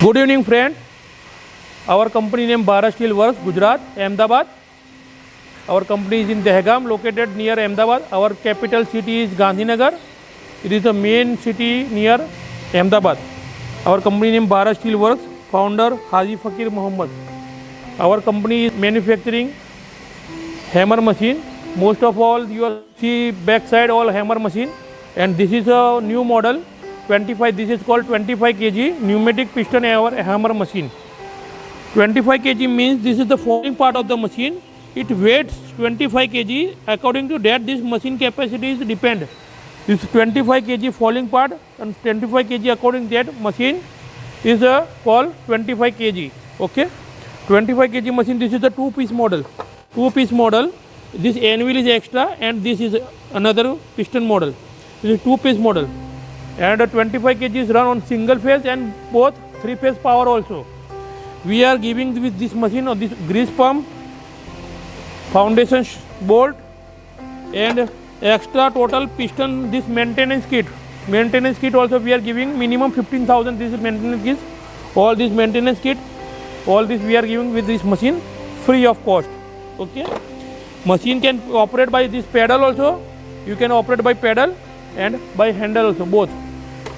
Good evening, friend. Our company name BHARAT Steel Works, Gujarat, Ahmedabad. Our company is in DEHGAM, located near Ahmedabad. Our capital city is Gandhinagar. It is the main city near Ahmedabad. Our company name BHARAT Steel Works, founder Haji Fakir Muhammad. Our company is manufacturing hammer machine. Most of all you see backside all hammer machine, and this is a new model 25. This is called 25 kg pneumatic piston hammer machine. 25 kg means this is the falling part of the machine. It weighs 25 kg. According to that, this machine capacity is depend. This 25 kg falling part and 25 kg according to that machine is called 25 kg. Okay, 25 kg machine. This is the two-piece model. Two-piece model. This anvil is extra and this is another piston model. This is two-piece model. And 25 kg is run on single phase and both three-phase power also. We are giving with this machine or this grease pump, foundation bolt, and extra total piston. This maintenance kit. Maintenance kit also we are giving minimum 15,000. This is maintenance kit. All this maintenance kit, all this we are giving with this machine free of cost. Okay. Machine can operate by this pedal also. You can operate by pedal and by handle also, both.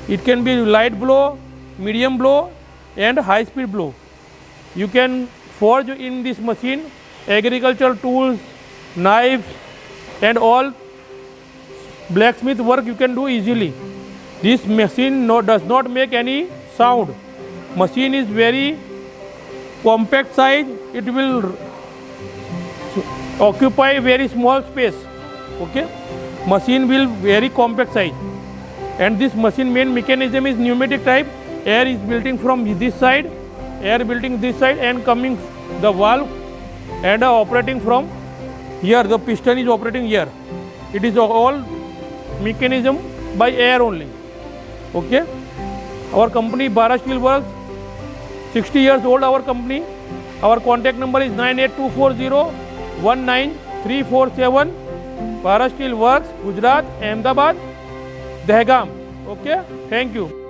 It can be light blow, medium blow and high speed blow. You can forge in this machine agricultural tools, knives and all blacksmith work you can do easily. This machine does not make any sound. Machine is very compact size. It will occupy very small space. Okay, machine will very compact size. And this machine main mechanism is pneumatic type. Air is building from this side, air building this side and coming the valve and operating from here. The piston is operating here. It is all mechanism by air only. Okay. Our company BHARAT Steel Works, 60 years old our company. Our contact number is 9824019347. BHARAT Steel Works, Gujarat, Ahmedabad, DEHGAM. Okay, thank you.